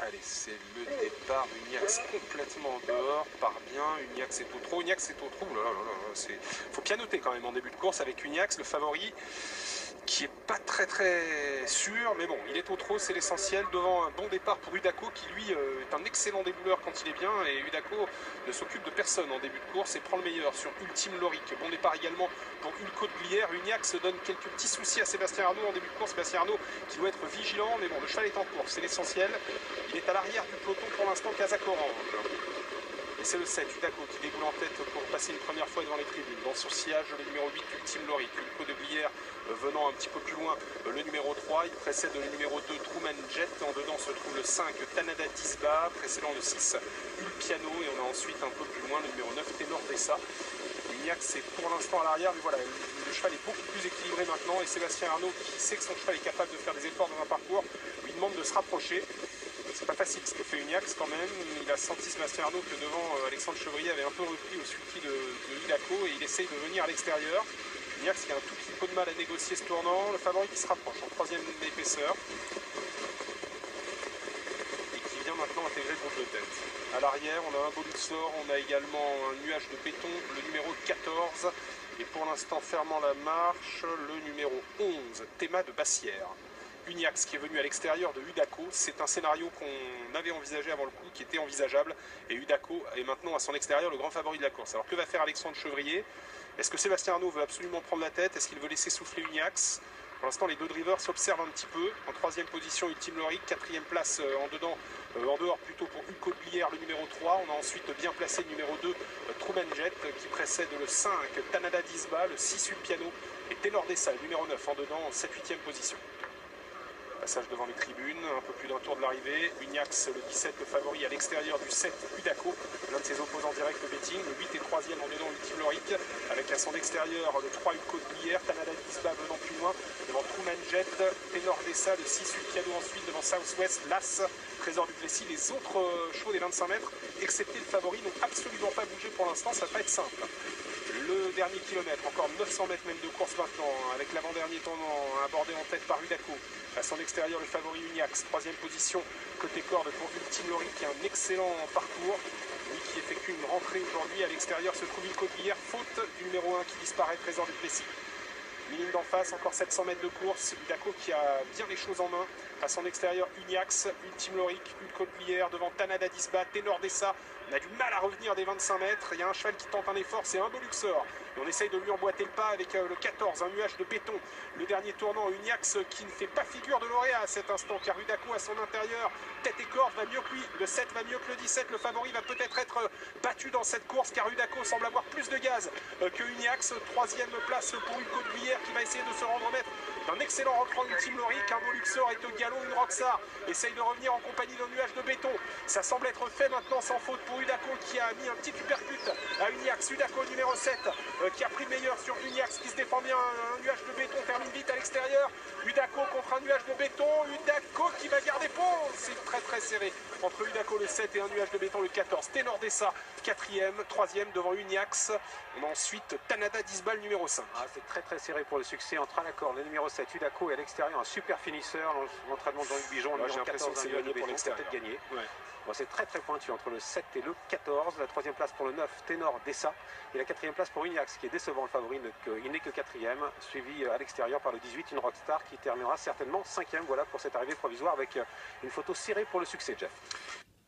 Allez, c'est le départ. Uniax complètement dehors, part bien. Uniax est au trot. Uniax est au trot. Là, là, là, là, faut pianoter quand même en début de course avec Uniax, le favori, qui est pas très sûr, mais bon, il est au trot, c'est l'essentiel, devant un bon départ pour Udako, qui lui est un excellent débouleur quand il est bien, et Udako ne s'occupe de personne en début de course et prend le meilleur sur Ultime Loric. Bon départ également pour Ulco de Glière. Uniax donne quelques petits soucis à Sébastien Arnaud en début de course. Sébastien Arnaud qui doit être vigilant, mais bon, le cheval est en course, c'est l'essentiel. Il est à l'arrière du peloton pour l'instant, Kazakh Orange. Et c'est le 7, Udako, qui déboule en tête pour passer une première fois devant les tribunes. Dans son sillage, le numéro 8, Ultime Loric. Ulco de Glière venant un petit peu plus loin, le numéro 3. Il précède le numéro 2, Truman Jet. En dedans se trouve le 5, Tanada Disba, précédant le 6, Ulpiano. Et on a ensuite un peu plus loin le numéro 9, Ténor Dessa. Uniax est pour l'instant à l'arrière, mais voilà, le cheval est beaucoup plus équilibré maintenant. Et Sébastien Arnaud, qui sait que son cheval est capable de faire des efforts dans un parcours, lui demande de se rapprocher. C'est pas facile ce que fait Uniax quand même. Il a senti Sébastien Arnaud que devant Alexandre Chevrier avait un peu repris au sulky de Udako et il essaye de venir à l'extérieur. Uniax qui a un tout petit peu de mal à négocier ce tournant. Le favori qui se rapproche en troisième épaisseur et qui vient maintenant intégrer le groupe de tête. À l'arrière, on a un beau Luxor, on a également un nuage de béton, le numéro 14. Et pour l'instant, fermant la marche, le numéro 11, Théma de Bassière. Uniax qui est venu à l'extérieur de Udako, c'est un scénario qu'on avait envisagé avant le coup, qui était envisageable, et Udako est maintenant à son extérieur le grand favori de la course. Alors que va faire Alexandre Chevrier? Est-ce que Sébastien Arnaud veut absolument prendre la tête? Est-ce qu'il veut laisser souffler Uniax? Pour l'instant, les deux drivers s'observent un petit peu. En troisième position, Ultime Loric, quatrième place en dehors plutôt pour Ulco de Glière, le numéro 3. On a ensuite bien placé le numéro 2, Truman Jet, qui précède le 5, Tanada Disba, le 6, Ulpiano, et Ténor Dessa, le numéro 9, en dedans, en 7-8e position. Passage devant les tribunes, un peu plus d'un tour de l'arrivée. Uniax, le 17, le favori à l'extérieur du 7, Udako, l'un de ses opposants directs de betting. Le 8 et 3e en dedans, Ultime Loric, avec à son extérieur le 3, Ulco de Glière, Tanada Disba venant plus loin, devant Truman Jet, Ténor Dessa, le 6, Ulpiano ensuite, devant Southwest, Las, Trésor du Plessis. Les autres chevaux des 25 mètres, excepté le favori, n'ont absolument pas bougé pour l'instant, ça va pas être simple. Le dernier kilomètre, encore 900 mètres même de course maintenant, avec l'avant-dernier tournant abordé en tête par Udako. À son extérieur, le favori Uniax, troisième position, côté corde pour Ultime Loric, qui a un excellent parcours. Lui qui effectue une rentrée aujourd'hui. À l'extérieur se trouve Ulco de Glière, faute du numéro 1 qui disparaît, Trésor du Plessis. Ligne d'en face, encore 700 mètres de course. Udako qui a bien les choses en main. À son extérieur, Uniax, Ultime Loric, Ulco de Glière, devant Tanada Disba, Ténor Dessa. On a du mal à revenir des 25 mètres. Il y a un cheval qui tente un effort, c'est un beau Luxor. Et on essaye de lui emboîter le pas avec le 14, un nuage de béton. Le dernier tournant, Uniax qui ne fait pas figure de lauréat à cet instant, car Udako à son intérieur, tête et corde, va mieux que lui. Le 7 va mieux que le 17. Le favori va peut-être être battu dans cette course, car Udako semble avoir plus de gaz que Uniax. Troisième place pour Ulco de Glière qui va essayer de se rendre maître d'un excellent rentrant Ultime Loric. Un beau Luxor est au galop, une Roxar essaye de revenir en compagnie d'un nuage de béton. Ça semble être fait maintenant sans faute pour Udako qui a mis un petit uppercut à Uniax. Udako numéro 7 qui a pris le meilleur sur Uniax qui se défend bien. Un nuage de béton termine vite à l'extérieur. Udako contre un nuage de béton. Udako qui va garder pont. C'est très serré entre Udako le 7 et un nuage de béton le 14. Ténor Dessa, quatrième, troisième devant Uniax. On a ensuite Tanada Disba numéro 5. Ah, c'est très serré pour le succès entre à l'accord le numéro 7 Udako et à l'extérieur un super finisseur. L'entraînement de Jean-Luc Bijon, le numéro 14, c'est gagné pour l'extérieur. Peut-être gagné. Ouais. Bon, c'est très pointu entre le 7 et le 14. La troisième place pour le 9, Ténor Dessa. Et la quatrième place pour Uniax, qui est décevant le favori. Il n'est que quatrième, suivi à l'extérieur par le 18, une Rockstar qui terminera certainement cinquième. Voilà pour cette arrivée provisoire avec une photo serrée pour le succès, Jeff.